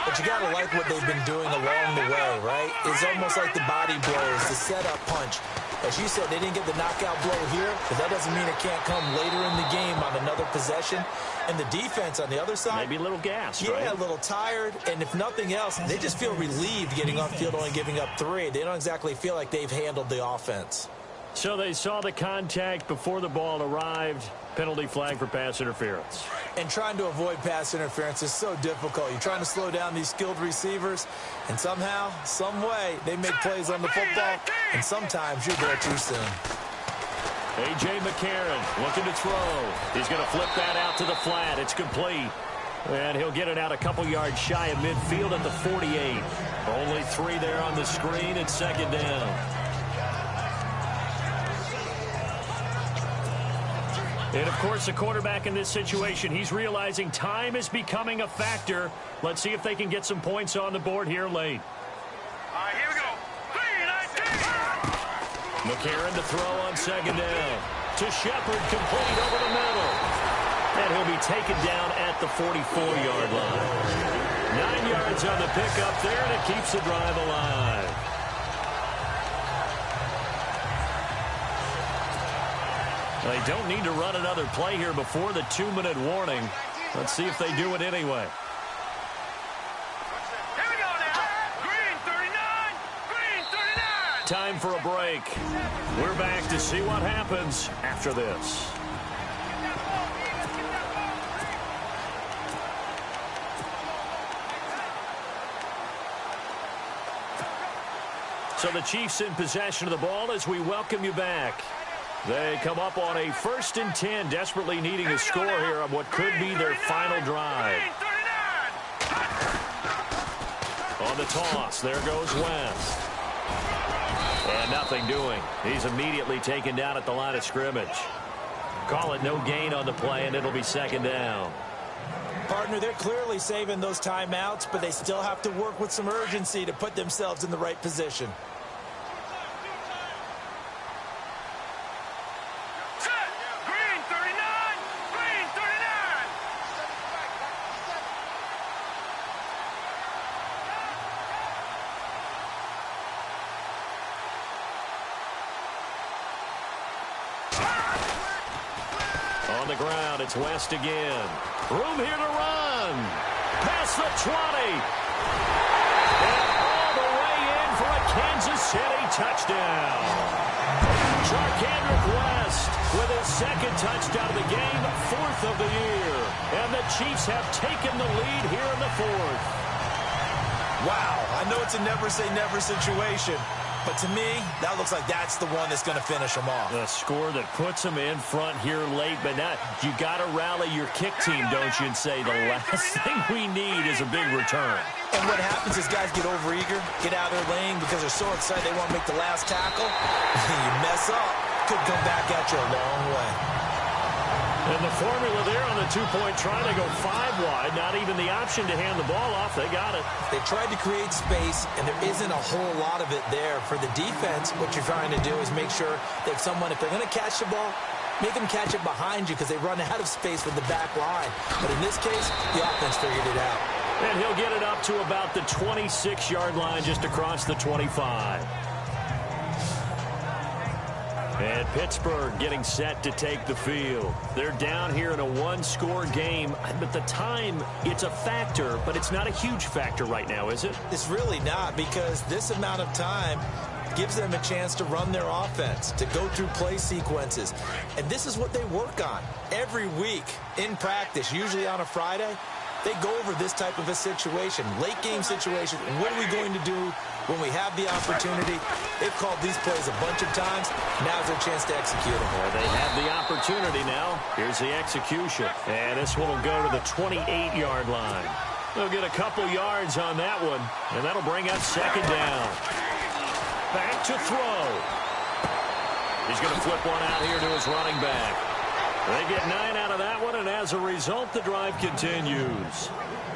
But you got to like what they've been doing along the way, right? It's almost like the body blows, the setup punch. As you said, they didn't get the knockout blow here, but that doesn't mean it can't come later in the game on another possession. And the defense on the other side, maybe a little gassed, yeah, right? a little tired. And if nothing else, they just feel relieved getting off field only giving up 3. They don't exactly feel like they've handled the offense. So they saw the contact before the ball arrived. Penalty flag for pass interference. And trying to avoid pass interference is so difficult. You're trying to slow down these skilled receivers, and somehow, some way, they make plays on the football, and sometimes you're there too soon. A.J. McCarron looking to throw. He's going to flip that out to the flat. It's complete. And he'll get it out a couple yards shy of midfield at the 48. Only 3 there on the screen. It's second down. And, of course, the quarterback in this situation, he's realizing time is becoming a factor. Let's see if they can get some points on the board here late. All right, here we go. 3-19. McCarron to throw on second down. To Shepard, complete over the middle. And he'll be taken down at the 44-yard line. 9 yards on the pickup there, and it keeps the drive alive. They don't need to run another play here before the 2-minute warning. Let's see if they do it anyway. Here we go now. Green 39. Green 39. Time for a break. We're back to see what happens after this. So the Chiefs in possession of the ball as we welcome you back. They come up on a 1st and 10, desperately needing a score here on what could be their final drive. On the toss, there goes West. And nothing doing. He's immediately taken down at the line of scrimmage. Call it no gain on the play, and it'll be second down. Partner, they're clearly saving those timeouts, but they still have to work with some urgency to put themselves in the right position. On the ground, it's West again. Room here to run. Past the 20. And all the way in for a Kansas City touchdown. Charkandrick West with his 2nd touchdown of the game, 4th of the year. And the Chiefs have taken the lead here in the 4th. Wow, I know it's a never-say-never situation, but to me, that looks like that's the one that's going to finish them off. The score that puts them in front here late, but now you got to rally your kick team, don't you, and say the last thing we need is a big return. And what happens is guys get overeager, get out of their lane because they're so excited they want to make the last tackle. You mess up, could come back at you a long way. And the formula there on the 2-point try, they go 5 wide, not even the option to hand the ball off. They got it. They tried to create space, and there isn't a whole lot of it there. For the defense, what you're trying to do is make sure that someone, if they're going to catch the ball, make them catch it behind you because they run out of space with the back line. But in this case, the offense figured it out. And he'll get it up to about the 26-yard line, just across the 25. And Pittsburgh getting set to take the field. They're down here in a 1-score game, but the time, it's a factor, but it's not a huge factor right now, is it? It's really not, because this amount of time gives them a chance to run their offense, to go through play sequences. And this is what they work on every week in practice, usually on a Friday. They go over this type of a situation, late game situation. What are we going to do when we have the opportunity? They've called these plays a bunch of times. Now's their chance to execute them. Well, they have the opportunity now. Here's the execution. And this one will go to the 28-yard line. They'll get a couple yards on that one, and that'll bring up second down. Back to throw. He's going to flip one out here to his running back. They get 9 out of that one, and as a result, the drive continues.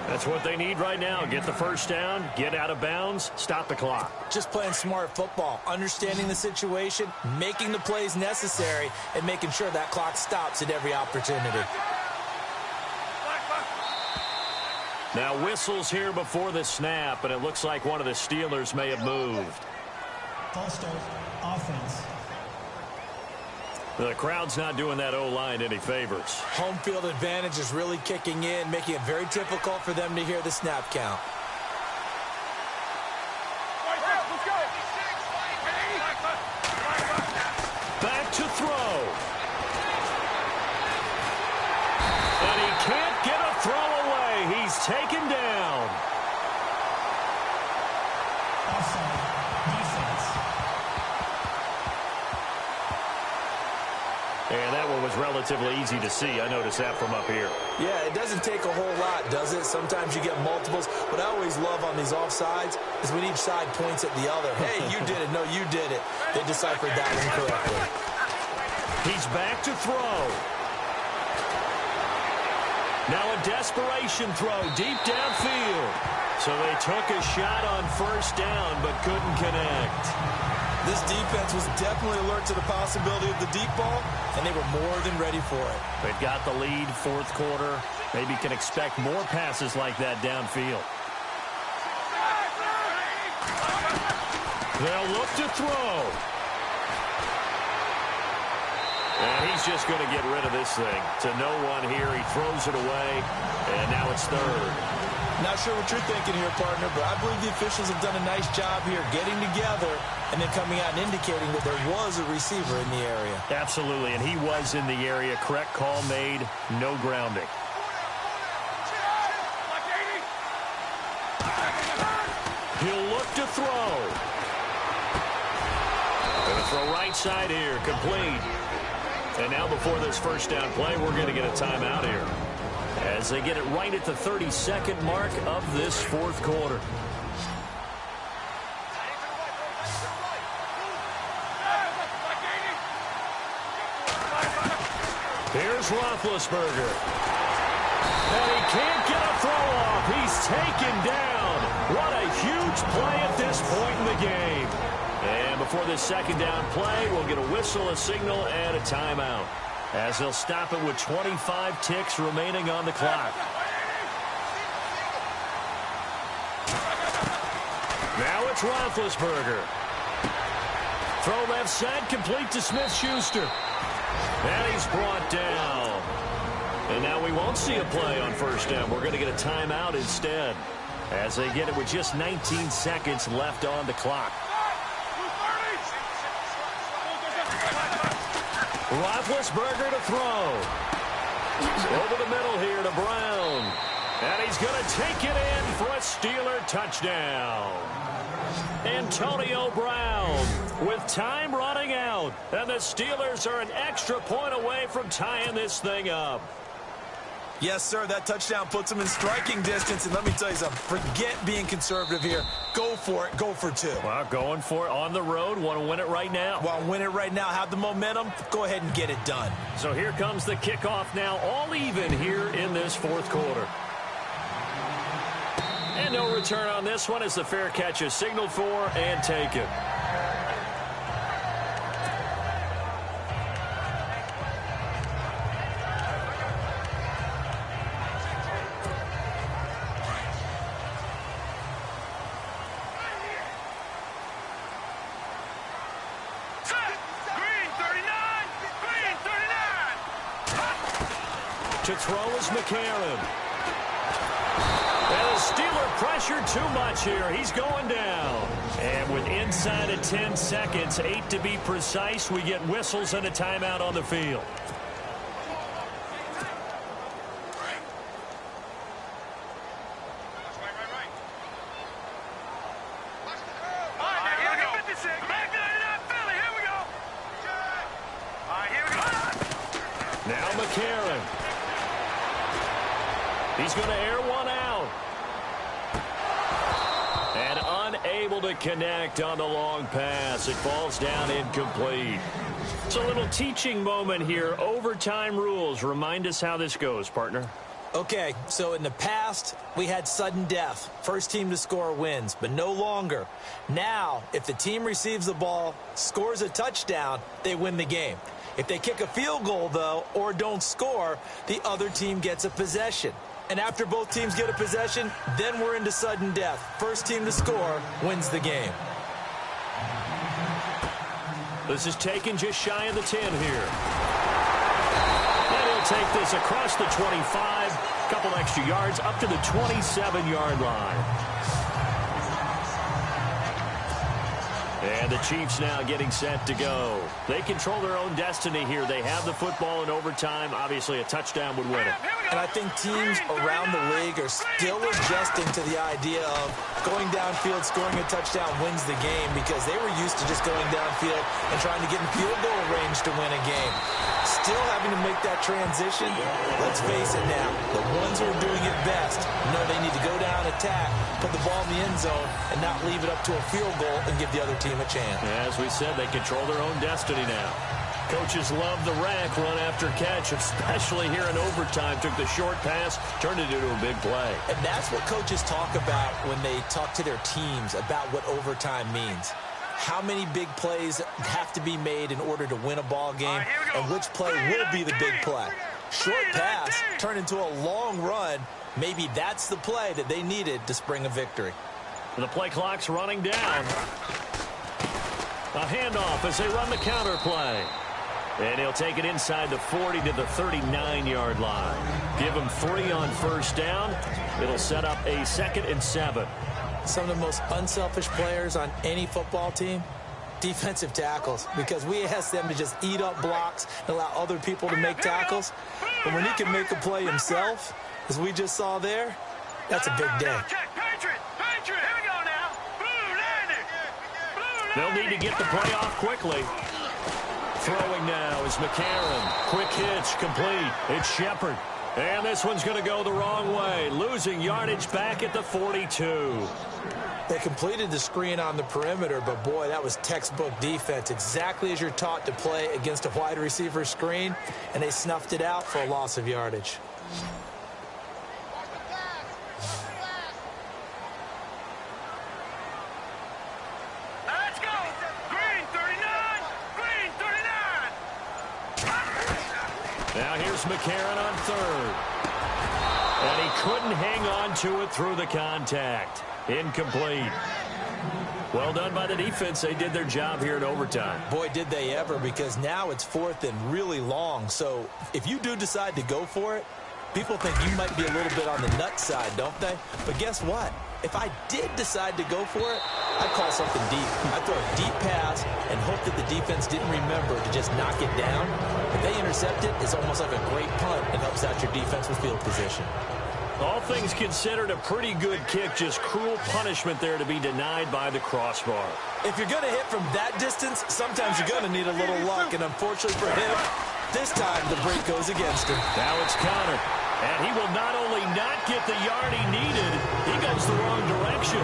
That's what they need right now. Get the first down, get out of bounds, stop the clock. Just playing smart football, understanding the situation, making the plays necessary, and making sure that clock stops at every opportunity. Now whistles here before the snap, and it looks like one of the Steelers may have moved. False start, offense. The crowd's not doing that O-line any favors. Home field advantage is really kicking in, making it very difficult for them to hear the snap count. Back to throw. And he can't get a throw away. He's taken down. Offside, defense. And that one was relatively easy to see. I noticed that from up here. Yeah, it doesn't take a whole lot, does it? Sometimes you get multiples. What I always love on these offsides is when each side points at the other. Hey, you did it. No, you did it. They deciphered that one correctly. He's back to throw. Now a desperation throw deep downfield. So they took a shot on first down but couldn't connect. This defense was definitely alert to the possibility of the deep ball, and they were more than ready for it. They've got the lead, fourth quarter. Maybe can expect more passes like that downfield. They'll look to throw. And he's just going to get rid of this thing. To no one here. He throws it away, and now it's third. Not sure what you're thinking here, partner, but I believe the officials have done a nice job here getting together and then coming out and indicating that there was a receiver in the area. Absolutely, and he was in the area. Correct call made. No grounding. He'll look to throw. Going to throw right side here. Complete. And now before this first down play, we're going to get a timeout here, as they get it right at the 32nd mark of this fourth quarter. Here's Roethlisberger. And he can't get a throw off. He's taken down. What a huge play at this point in the game. And before this second down play, we'll get a whistle, a signal, and a timeout, as they'll stop it with 25 ticks remaining on the clock. Now it's Roethlisberger. Throw left side, complete to Smith-Schuster. And he's brought down. And now we won't see a play on first down. We're going to get a timeout instead, as they get it with just 19 seconds left on the clock. Roethlisberger to throw. Over the middle here to Brown. And he's going to take it in for a Steeler touchdown. Antonio Brown with time running out. And the Steelers are an extra point away from tying this thing up. Yes, sir, that touchdown puts them in striking distance. And let me tell you something, forget being conservative here. Go for it. Go for two. Well, going for it on the road. Want to win it right now. Well, win it right now. Have the momentum. Go ahead and get it done. So here comes the kickoff now, all even here in this fourth quarter. And no return on this one as the fair catch is signaled for and taken. To throw is McCarron. And the Steeler pressured too much here. He's going down. And with inside of 10 seconds, 8 to be precise, we get whistles and a timeout on the field. Now McCarron. He's going to air one out. And unable to connect on the long pass. It falls down incomplete. It's a little teaching moment here. Overtime rules. Remind us how this goes, partner. Okay, so in the past, we had sudden death. First team to score wins, but no longer. Now, if the team receives the ball, scores a touchdown, they win the game. If they kick a field goal, though, or don't score, the other team gets a possession. And after both teams get a possession, then we're into sudden death. First team to score wins the game. This is taken just shy of the 10 here. And he'll take this across the 25, couple extra yards, up to the 27-yard line. And the Chiefs now getting set to go. They control their own destiny here. They have the football in overtime. Obviously, a touchdown would win it. And I think teams around the league are still adjusting to the idea of going downfield, scoring a touchdown wins the game, because they were used to just going downfield and trying to get in field goal range to win a game. Still having to make that transition. Let's face it now, the ones who are doing it best know they need to go down, attack, put the ball in the end zone, and not leave it up to a field goal and give the other team a chance. As we said, they control their own destiny now. Coaches love the rack run after catch, especially here in overtime. Took the short pass, turned it into a big play. And that's what coaches talk about when they talk to their teams about what overtime means. How many big plays have to be made in order to win a ball game, and which play will be the big play. Short pass turned into a long run. Maybe that's the play that they needed to spring a victory. The play clock's running down. A handoff as they run the counter play. And he'll take it inside the 40 to the 39-yard line. Give him 3 on first down. It'll set up a 2nd and 7. Some of the most unselfish players on any football team, defensive tackles, because we ask them to just eat up blocks and allow other people to make tackles. But when he can make a play himself, as we just saw there, that's a big day. They'll need to get the play off quickly. Throwing now is McCarron. Quick hitch, complete. It's Shepard. And this one's going to go the wrong way. Losing yardage back at the 42. They completed the screen on the perimeter, but boy, that was textbook defense. Exactly as you're taught to play against a wide receiver screen, and they snuffed it out for a loss of yardage. Let's go! Green 39! Green 39! Now here's McCarron on 3rd. And he couldn't hang on to it through the contact. Incomplete. Well done by the defense. They did their job here in overtime. Boy, did they ever, because now it's 4th and really long. So if you do decide to go for it, people think you might be a little bit on the nut side, don't they? But guess what? If I did decide to go for it, I'd call something deep. I'd throw a deep pass and hope that the defense didn't remember to just knock it down. If they intercept it, it's almost like a great punt. It helps out your defense with field position. All things considered, a pretty good kick. Just cruel punishment there to be denied by the crossbar. If you're going to hit from that distance, sometimes you're going to need a little luck. And unfortunately for him, this time the break goes against him. Now it's Connor. And he will not only not get the yard he needed, he goes the wrong direction.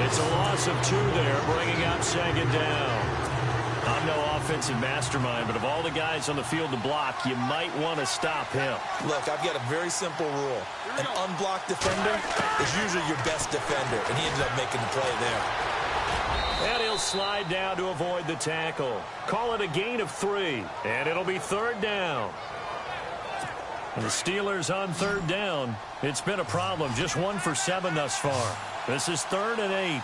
It's a loss of 2 there, bringing up 2nd down. I'm no offensive mastermind, but of all the guys on the field to block, you might want to stop him. Look, I've got a very simple rule. An unblocked defender is usually your best defender, and he ended up making the play there. And he'll slide down to avoid the tackle. Call it a gain of 3, and it'll be 3rd down. And the Steelers on 3rd down. It's been a problem. Just 1 for 7 thus far. This is 3rd and 8.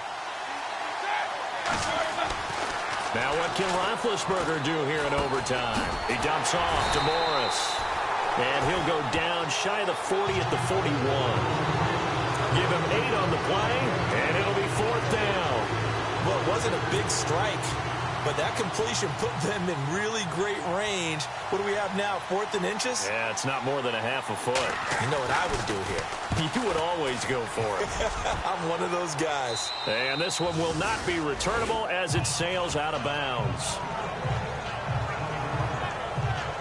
Now what can Roethlisberger do here in overtime? He dumps off to Morris. And he'll go down shy of the 40 at the 41. Give him 8 on the play, and it'll be 4th down. Well, it wasn't a big strike, but that completion put them in really great range. What do we have now, 4th and inches? Yeah, it's not more than a half a foot. You know what I would do here? You would always go for it. I'm one of those guys. And this one will not be returnable as it sails out of bounds.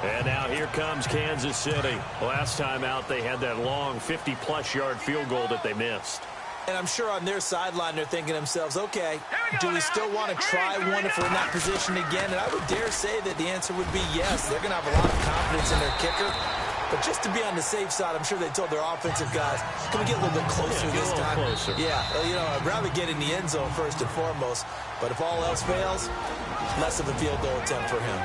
And now here comes Kansas City. Last time out, they had that long 50-plus yard field goal that they missed. And I'm sure on their sideline they're thinking to themselves, okay, do we still want to try one if we're in that position again? And I would dare say that the answer would be yes. They're going to have a lot of confidence in their kicker. But just to be on the safe side, I'm sure they told their offensive guys, can we get a little bit closer this time? Closer. Yeah, you know, I'd rather get in the end zone first and foremost. But if all else fails, less of a field goal attempt for him.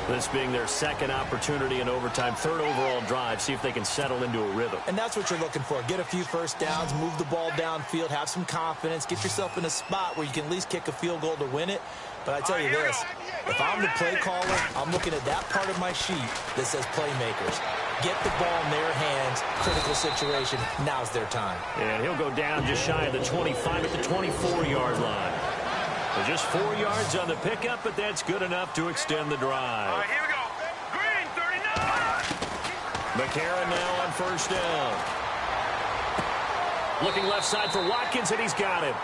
This being their 2nd opportunity in overtime, 3rd overall drive, see if they can settle into a rhythm. And that's what you're looking for. Get a few first downs, move the ball downfield, have some confidence, get yourself in a spot where you can at least kick a field goal to win it. But I tell you this, if I'm the play caller, I'm looking at that part of my sheet that says playmakers. Get the ball in their hands, critical situation, now's their time. And he'll go down just shy of the 25 at the 24-yard line. Just 4 yards on the pickup, but that's good enough to extend the drive. All right, here we go. Green 39! McCarron now on first down. Looking left side for Watkins, and he's got it.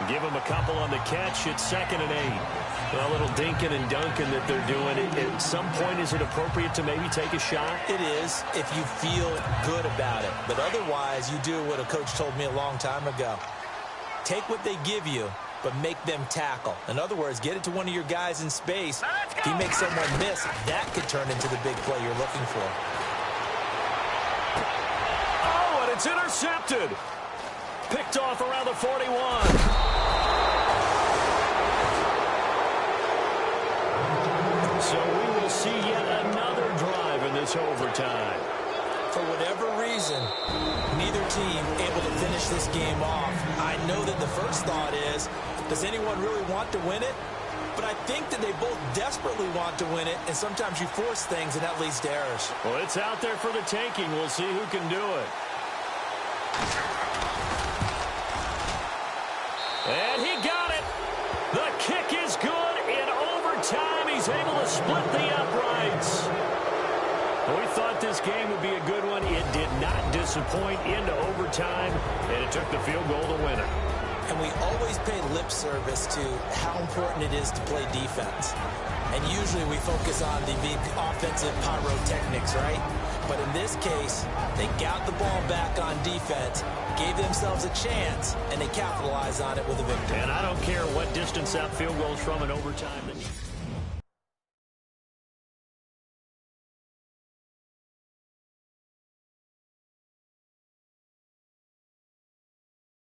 Give him a couple on the catch. It's 2nd and 8. A little dinking and dunking that they're doing. At some point, is it appropriate to maybe take a shot? It is, if you feel good about it. But otherwise, you do what a coach told me a long time ago. Take what they give you but make them tackle. In other words, get it to one of your guys in space. If he makes someone miss, that could turn into the big play you're looking for. Oh, and it's intercepted. Picked off around the 41. So we will see yet another drive in this overtime. For whatever reason, neither team able to finish this game off. I know that the first thought is, does anyone really want to win it? But I think that they both desperately want to win it, and sometimes you force things, and that leads to errors. Well, it's out there for the taking. We'll see who can do it. And he got it. The kick is good. In overtime, he's able to split the uprights. We thought this game would be a good one. It did not disappoint into overtime, and it took the field goal to win it. And we always pay lip service to how important it is to play defense. And usually we focus on the big offensive pyrotechnics, right? But in this case, they got the ball back on defense, gave themselves a chance, and they capitalized on it with a victory. And I don't care what distance that field goes from in overtime.